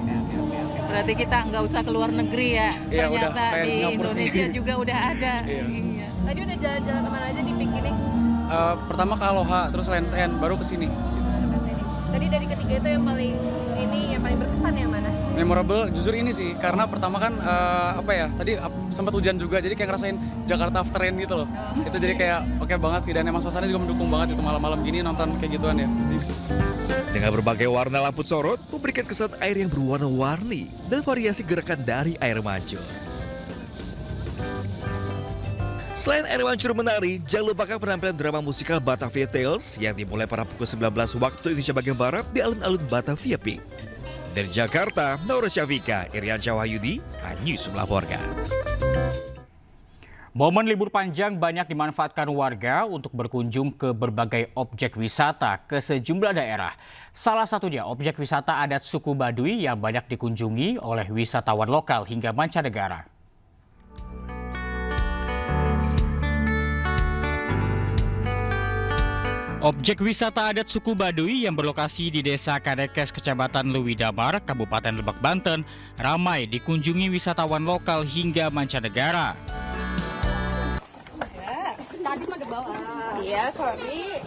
Berarti kita nggak usah keluar negeri ya. Iya, ternyata udah, di Indonesia juga udah ada. Iya. Tadi udah jalan-jalan kemana aja di Peak ini? Pertama ke Aloha, terus Lands End, baru kesini. Tadi dari ketiga itu yang paling berkesan yang mana? Memorable, jujur ini sih, karena pertama kan tadi sempat hujan juga, jadi kayak ngerasain Jakarta after rain gitu loh. Itu jadi kayak oke banget sih, dan emang suasana juga mendukung banget itu malam-malam gini nonton kayak gituan ya. Dengan berbagai warna lampu sorot, memberikan kesan air yang berwarna-warni dan variasi gerakan dari air mancur. Selain air mancur menari, jangan lupakan penampilan drama musikal Batavia Tales yang dimulai pada pukul 19 waktu Indonesia bagian Barat di alun-alun Batavia Peak. Dari Jakarta, Naura Syafika, Irian Cawayudi, News melaporkan. Momen libur panjang banyak dimanfaatkan warga untuk berkunjung ke berbagai objek wisata ke sejumlah daerah. Salah satunya objek wisata adat suku Baduy yang banyak dikunjungi oleh wisatawan lokal hingga mancanegara. Objek wisata adat suku Baduy yang berlokasi di Desa Kadekes, Kecamatan Leuwidamar, Kabupaten Lebak, Banten, ramai dikunjungi wisatawan lokal hingga mancanegara. Tadi mau dibawa. Iya, sorry.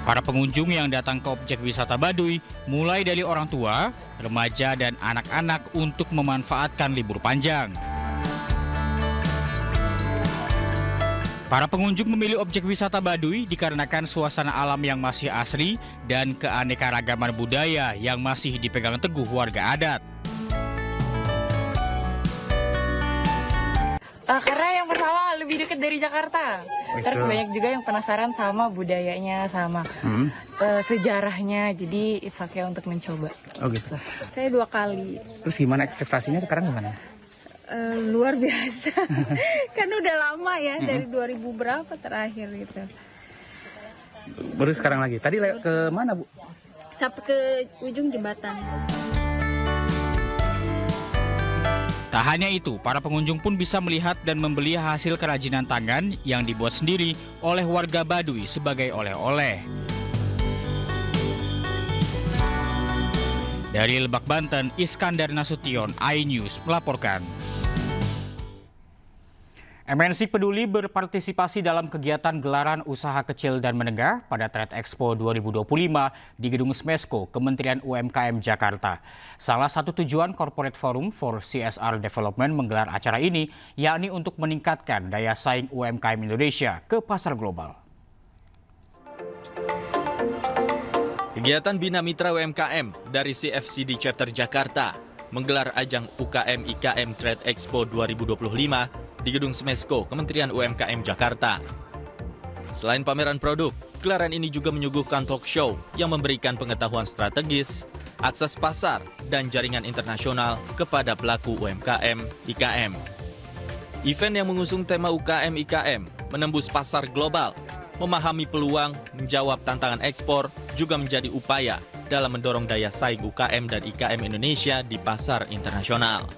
Para pengunjung yang datang ke objek wisata Baduy mulai dari orang tua, remaja, dan anak-anak untuk memanfaatkan libur panjang. Para pengunjung memilih objek wisata Baduy dikarenakan suasana alam yang masih asri dan keanekaragaman budaya yang masih dipegang teguh warga adat. Karena yang pertama lebih dekat dari Jakarta. Terus banyak juga yang penasaran sama budayanya, sama sejarahnya. Jadi it's okay untuk mencoba. Oh gitu. Saya 2 kali. Terus gimana ekspektasinya sekarang gimana? Luar biasa. Kan udah lama ya, dari 2000 berapa terakhir gitu. Baru sekarang lagi. Tadi ke mana, Bu? Sampai ke ujung jembatan. Tak hanya itu, para pengunjung pun bisa melihat dan membeli hasil kerajinan tangan yang dibuat sendiri oleh warga Baduy sebagai oleh-oleh. Dari Lebak, Banten, Iskandar Nasution, iNews melaporkan. MNC Peduli berpartisipasi dalam kegiatan gelaran usaha kecil dan menengah pada Trade Expo 2025 di Gedung Smesco, Kementerian UMKM Jakarta. Salah satu tujuan Corporate Forum for CSR Development menggelar acara ini, yakni untuk meningkatkan daya saing UMKM Indonesia ke pasar global. Kegiatan Bina Mitra UMKM dari CFCD Chapter Jakarta menggelar ajang UKM IKM Trade Expo 2025 di Gedung Smesco, Kementerian UMKM Jakarta. Selain pameran produk, gelaran ini juga menyuguhkan talk show yang memberikan pengetahuan strategis, akses pasar, dan jaringan internasional kepada pelaku UMKM IKM. Event yang mengusung tema UKM IKM menembus pasar global, memahami peluang, menjawab tantangan ekspor, juga menjadi upaya dalam mendorong daya saing UKM dan IKM Indonesia di pasar internasional.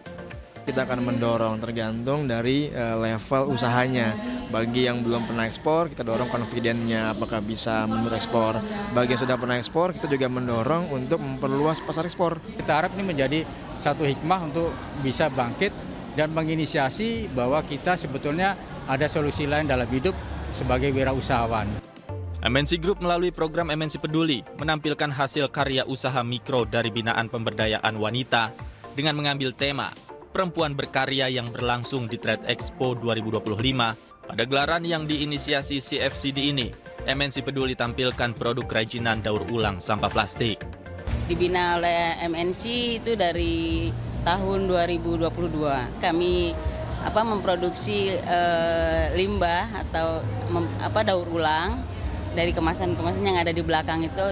Kita akan mendorong tergantung dari level usahanya. Bagi yang belum pernah ekspor, kita dorong confidence-nya apakah bisa menurut ekspor. Bagi yang sudah pernah ekspor, kita juga mendorong untuk memperluas pasar ekspor. Kita harap ini menjadi satu hikmah untuk bisa bangkit dan menginisiasi bahwa kita sebetulnya ada solusi lain dalam hidup sebagai wirausahawan. MNC Group melalui program MNC Peduli menampilkan hasil karya usaha mikro dari binaan pemberdayaan wanita dengan mengambil tema Perempuan Berkarya yang berlangsung di Trade Expo 2025. Pada gelaran yang diinisiasi CFCD ini, MNC Peduli tampilkan produk kerajinan daur ulang sampah plastik. Dibina oleh MNC itu dari tahun 2022. Kami memproduksi limbah atau daur ulang dari kemasan-kemasan yang ada di belakang itu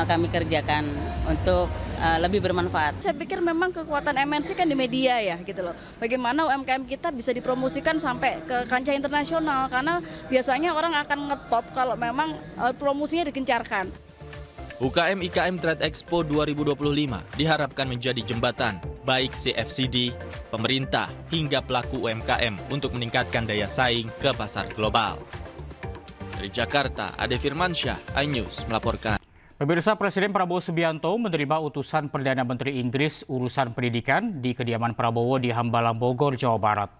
kami kerjakan untuk lebih bermanfaat. Saya pikir memang kekuatan MNC kan di media ya gitu loh. Bagaimana UMKM kita bisa dipromosikan sampai ke kancah internasional karena biasanya orang akan ngetop kalau memang promosinya digencarkan. UKM IKM Trade Expo 2025 diharapkan menjadi jembatan baik CFCD, pemerintah hingga pelaku UMKM untuk meningkatkan daya saing ke pasar global. Dari Jakarta, Ade Firmansyah, iNews melaporkan. Pemirsa, Presiden Prabowo Subianto menerima utusan Perdana Menteri Inggris urusan pendidikan di kediaman Prabowo di Hambalang, Bogor, Jawa Barat.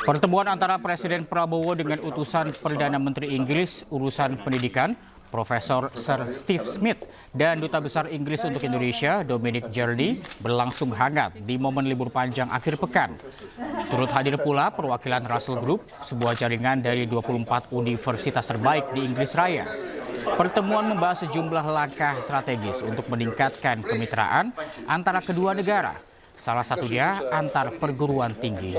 Pertemuan antara Presiden Prabowo dengan utusan Perdana Menteri Inggris urusan pendidikan, Profesor Sir Steve Smith dan Duta Besar Inggris untuk Indonesia, Dominic Jardy, berlangsung hangat di momen libur panjang akhir pekan. Turut hadir pula perwakilan Russell Group, sebuah jaringan dari 24 universitas terbaik di Inggris Raya. Pertemuan membahas sejumlah langkah strategis untuk meningkatkan kemitraan antara kedua negara, salah satunya antar perguruan tinggi.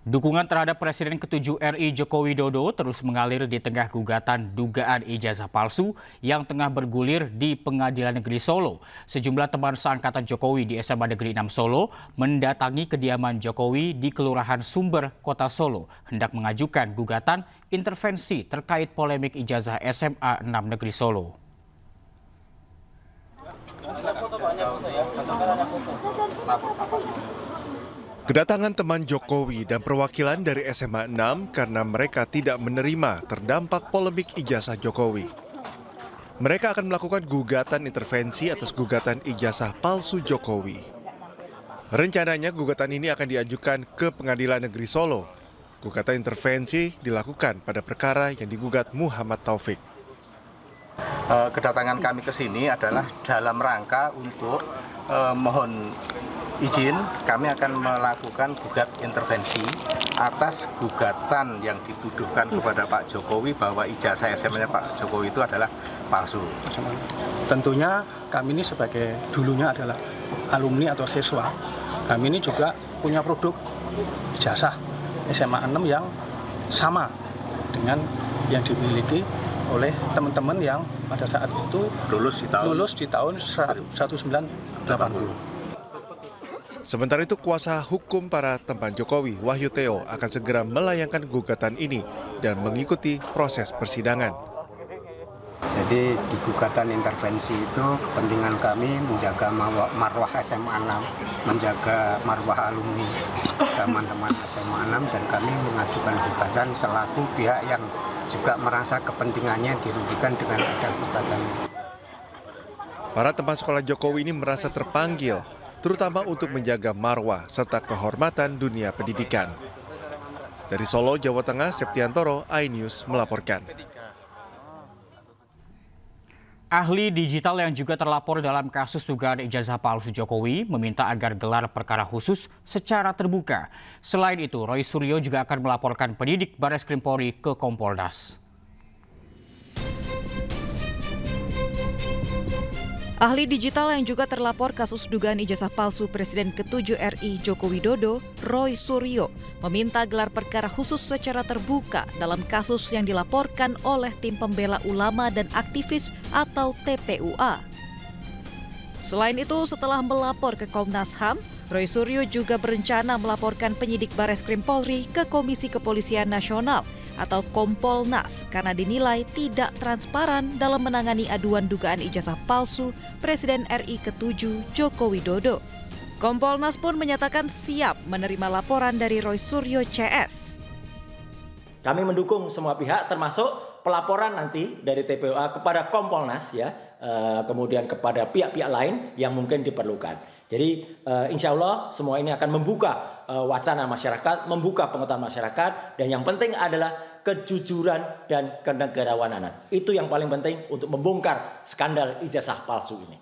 Dukungan terhadap Presiden ke-7 RI Joko Widodo terus mengalir di tengah gugatan dugaan ijazah palsu yang tengah bergulir di Pengadilan Negeri Solo. Sejumlah teman seangkatan Jokowi di SMA Negeri 6 Solo mendatangi kediaman Jokowi di Kelurahan Sumber, Kota Solo, hendak mengajukan gugatan intervensi terkait polemik ijazah SMA 6 Negeri Solo. Kedatangan teman Jokowi dan perwakilan dari SMA 6 karena mereka tidak menerima terdampak polemik ijazah Jokowi. Mereka akan melakukan gugatan intervensi atas gugatan ijazah palsu Jokowi. Rencananya gugatan ini akan diajukan ke Pengadilan Negeri Solo. Gugatan intervensi dilakukan pada perkara yang digugat Muhammad Taufik. Kedatangan kami ke sini adalah dalam rangka untuk mohon izin, kami akan melakukan gugat intervensi atas gugatan yang dituduhkan kepada Pak Jokowi bahwa ijazah SMA-nya Pak Jokowi itu adalah palsu. Tentunya kami ini sebagai dulunya adalah alumni atau siswa, kami ini juga punya produk ijazah SMA 6 yang sama dengan yang dimiliki oleh teman-teman yang pada saat itu lulus di tahun 1980. Sementara itu, kuasa hukum para teman Jokowi, Wahyu Theo, akan segera melayangkan gugatan ini dan mengikuti proses persidangan. Jadi di gugatan intervensi itu kepentingan kami menjaga marwah SMA 6, menjaga marwah alumni teman-teman SMA 6, dan kami mengajukan gugatan selaku pihak yang juga merasa kepentingannya dirugikan dengan ada gugatan. Para teman sekolah Jokowi ini merasa terpanggil, terutama untuk menjaga marwah serta kehormatan dunia pendidikan. Dari Solo, Jawa Tengah, Septiantoro, iNews melaporkan. Ahli digital yang juga terlapor dalam kasus dugaan ijazah palsu Jokowi meminta agar gelar perkara khusus secara terbuka. Selain itu, Roy Suryo juga akan melaporkan penyidik Barreskrim Polri ke Kompolnas. Ahli digital yang juga terlapor kasus dugaan ijazah palsu Presiden ke-7 RI Joko Widodo, Roy Suryo, meminta gelar perkara khusus secara terbuka dalam kasus yang dilaporkan oleh Tim Pembela Ulama dan Aktivis atau TPUA. Selain itu, setelah melapor ke Komnas HAM, Roy Suryo juga berencana melaporkan penyidik Bareskrim Polri ke Komisi Kepolisian Nasional atau Kompolnas karena dinilai tidak transparan dalam menangani aduan dugaan ijazah palsu Presiden RI ke-7 Joko Widodo. Kompolnas pun menyatakan siap menerima laporan dari Roy Suryo CS. Kami mendukung semua pihak termasuk pelaporan nanti dari TPUA kepada Kompolnas ya, kemudian kepada pihak-pihak lain yang mungkin diperlukan. Jadi insya Allah semua ini akan membuka wacana masyarakat, membuka pengetahuan masyarakat, dan yang penting adalah kejujuran dan kenegarawanan. Itu yang paling penting untuk membongkar skandal ijazah palsu ini.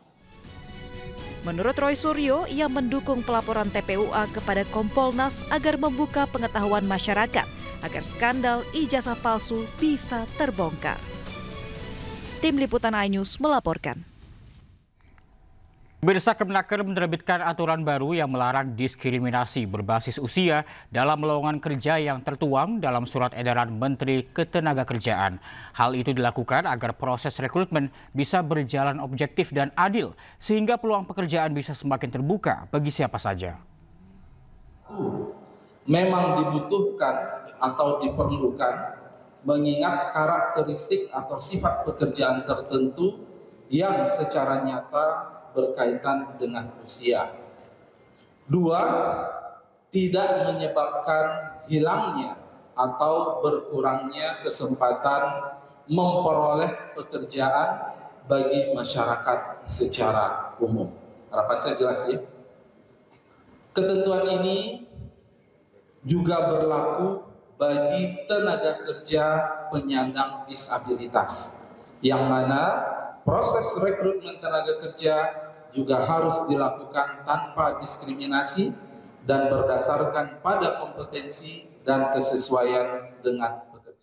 Menurut Roy Suryo, ia mendukung pelaporan TPUA kepada Kompolnas agar membuka pengetahuan masyarakat agar skandal ijazah palsu bisa terbongkar. Tim Liputan iNews melaporkan. Pemirsa, Kemenaker menerbitkan aturan baru yang melarang diskriminasi berbasis usia dalam lowongan kerja yang tertuang dalam surat edaran Menteri Ketenagakerjaan. Hal itu dilakukan agar proses rekrutmen bisa berjalan objektif dan adil, sehingga peluang pekerjaan bisa semakin terbuka bagi siapa saja. Memang dibutuhkan atau diperlukan mengingat karakteristik atau sifat pekerjaan tertentu yang secara nyata berkaitan dengan usia. 2, tidak menyebabkan hilangnya atau berkurangnya kesempatan memperoleh pekerjaan bagi masyarakat secara umum. Harapan saya jelas ya. Ketentuan ini juga berlaku bagi tenaga kerja penyandang disabilitas, yang mana proses rekrutmen tenaga kerja juga harus dilakukan tanpa diskriminasi dan berdasarkan pada kompetensi dan kesesuaian dengan pekerja.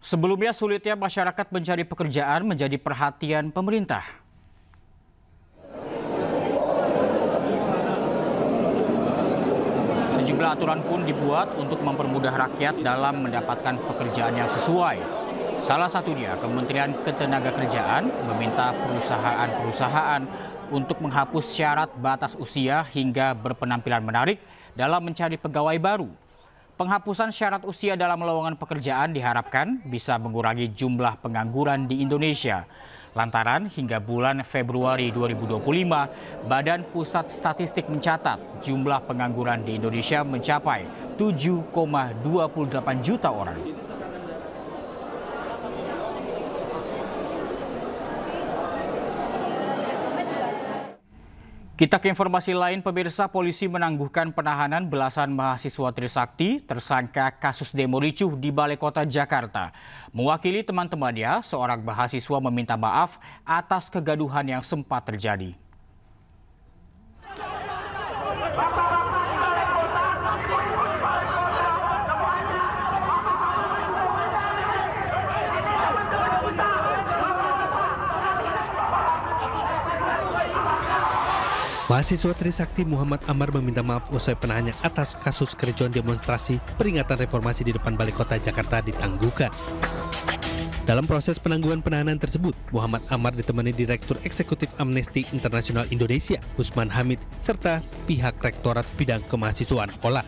Sebelumnya, sulitnya masyarakat mencari pekerjaan menjadi perhatian pemerintah. Sejumlah aturan pun dibuat untuk mempermudah rakyat dalam mendapatkan pekerjaan yang sesuai. Salah satunya, Kementerian Ketenagakerjaan meminta perusahaan-perusahaan untuk menghapus syarat batas usia hingga berpenampilan menarik dalam mencari pegawai baru. Penghapusan syarat usia dalam lowongan pekerjaan diharapkan bisa mengurangi jumlah pengangguran di Indonesia. Lantaran hingga bulan Februari 2025, Badan Pusat Statistik mencatat jumlah pengangguran di Indonesia mencapai 7,28 juta orang. Kita ke informasi lain, pemirsa. Polisi menangguhkan penahanan belasan mahasiswa Trisakti tersangka kasus demo ricuh di Balai Kota Jakarta. Mewakili teman-temannya, seorang mahasiswa meminta maaf atas kegaduhan yang sempat terjadi. Mahasiswa Trisakti Muhammad Amar meminta maaf usai penahannya atas kasus kericuan demonstrasi peringatan reformasi di depan Balai Kota Jakarta ditangguhkan. Dalam proses penangguhan penahanan tersebut, Muhammad Amar ditemani Direktur Eksekutif Amnesty International Indonesia, Usman Hamid, serta pihak Rektorat Bidang Kemahasiswaan OLA.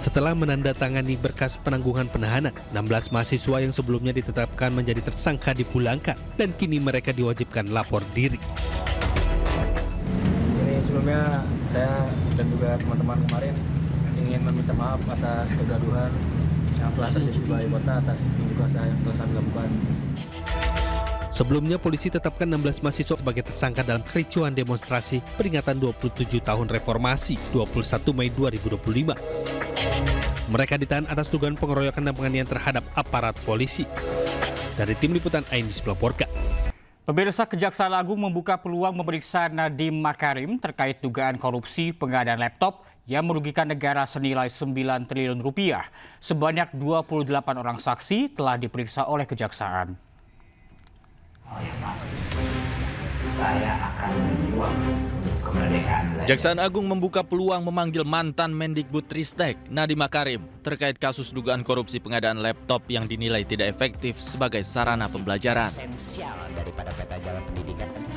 Setelah menandatangani berkas penangguhan penahanan, 16 mahasiswa yang sebelumnya ditetapkan menjadi tersangka dipulangkan dan kini mereka diwajibkan lapor diri. Sebelumnya saya dan juga teman-teman kemarin ingin meminta maaf atas kegaduhan yang telah terjadi di Balai Kota atas unjuk rasa yang telah kami lakukan. Sebelumnya polisi tetapkan 16 mahasiswa sebagai tersangka dalam kericuan demonstrasi peringatan 27 tahun reformasi 21 Mei 2025. Mereka ditahan atas dugaan pengeroyokan dan penganiayaan terhadap aparat polisi. Dari Tim Liputan iNews melaporkan. Pemirsa, Kejaksaan Agung membuka peluang memeriksa Nadiem Makarim terkait dugaan korupsi pengadaan laptop yang merugikan negara senilai 9 triliun rupiah. Sebanyak 28 orang saksi telah diperiksa oleh Kejaksaan. saya akan berjuang untuk kemerdekaan belajar. Kejaksaan Agung membuka peluang memanggil mantan Mendikbudristek Nadiem Makarim terkait kasus dugaan korupsi pengadaan laptop yang dinilai tidak efektif sebagai sarana pembelajaran.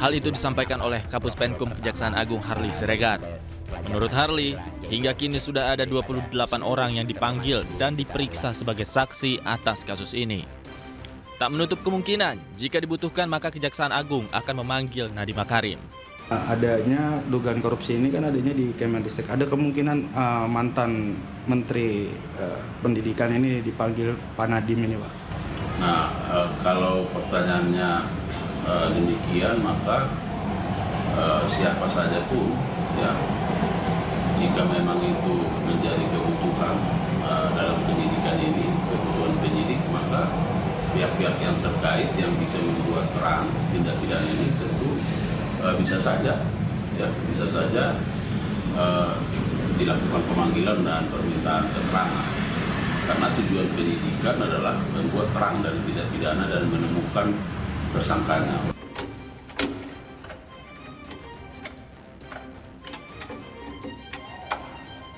Hal itu disampaikan oleh Kapus Penkum Kejaksaan Agung Harli Siregar. Menurut Harli, hingga kini sudah ada 28 orang yang dipanggil dan diperiksa sebagai saksi atas kasus ini. Tak menutup kemungkinan, jika dibutuhkan maka Kejaksaan Agung akan memanggil Nadiem Makarim. Adanya dugaan korupsi ini kan adanya di Kemendikbud. Ada kemungkinan mantan Menteri Pendidikan ini dipanggil Pak Nadiem ini, Pak? Nah, kalau pertanyaannya demikian, maka siapa saja pun, ya, jika memang itu menjadi kebutuhan dalam pendidikan ini, kebutuhan penyidik, maka pihak-pihak yang terkait yang bisa membuat terang tindak pidana ini tentu bisa saja dilakukan pemanggilan dan permintaan keterangan. Karena tujuan penyidikan adalah membuat terang dari tindak pidana dan menemukan tersangkanya.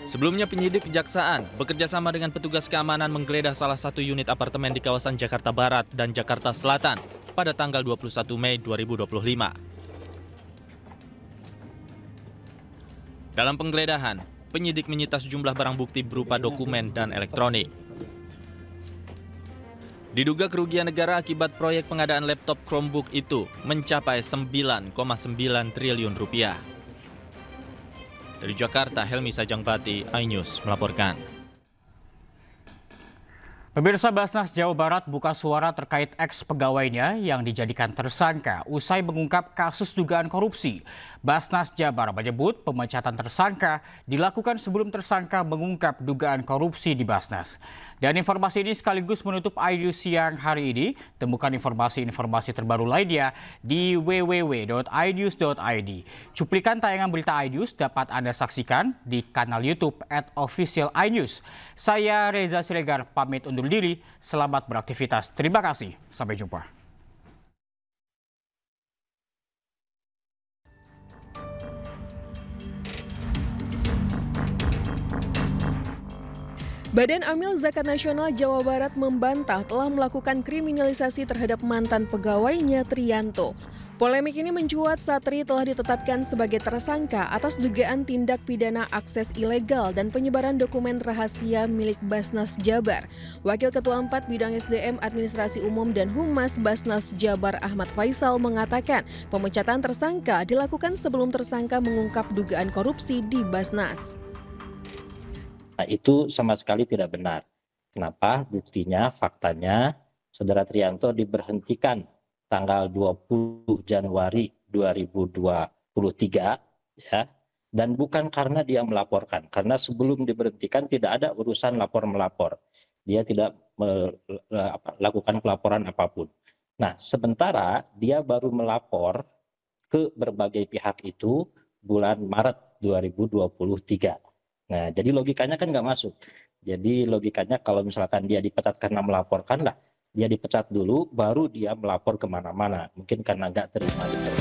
Sebelumnya penyidik kejaksaan bekerja sama dengan petugas keamanan menggeledah salah satu unit apartemen di kawasan Jakarta Barat dan Jakarta Selatan pada tanggal 21 Mei 2025. Dalam penggeledahan, penyidik menyita sejumlah barang bukti berupa dokumen dan elektronik. Diduga kerugian negara akibat proyek pengadaan laptop Chromebook itu mencapai 9,9 triliun rupiah. Dari Jakarta, Helmi Sajangbati, iNews melaporkan. Pemirsa, Basnas Jawa Barat buka suara terkait ex-pegawainya yang dijadikan tersangka usai mengungkap kasus dugaan korupsi. Basnas Jabar menyebut pemecatan tersangka dilakukan sebelum tersangka mengungkap dugaan korupsi di Basnas. Dan informasi ini sekaligus menutup iNews siang hari ini. Temukan informasi-informasi terbaru lainnya di www.inews.id. Cuplikan tayangan berita iNews dapat Anda saksikan di kanal YouTube @official_inews. Saya Reza Siregar pamit undur diri. Selamat beraktivitas. Terima kasih. Sampai jumpa. Badan Amil Zakat Nasional Jawa Barat membantah telah melakukan kriminalisasi terhadap mantan pegawainya Triyanto. Polemik ini mencuat saat Tri telah ditetapkan sebagai tersangka atas dugaan tindak pidana akses ilegal dan penyebaran dokumen rahasia milik Basnas Jabar. Wakil Ketua 4 Bidang SDM Administrasi Umum dan Humas Basnas Jabar Ahmad Faisal mengatakan pemecatan tersangka dilakukan sebelum tersangka mengungkap dugaan korupsi di Basnas. Nah, itu sama sekali tidak benar. Kenapa? Buktinya, faktanya, Saudara Triyanto diberhentikan tanggal 20 Januari 2023, ya, dan bukan karena dia melaporkan. Karena sebelum diberhentikan tidak ada urusan lapor-melapor. Dia tidak melakukan pelaporan apapun. Nah, sementara dia baru melapor ke berbagai pihak itu bulan Maret 2023. Nah, jadi logikanya kan nggak masuk. Jadi logikanya kalau misalkan dia dipecat karena melaporkan lah, dia dipecat dulu, baru dia melapor kemana-mana. Mungkin karena nggak terima.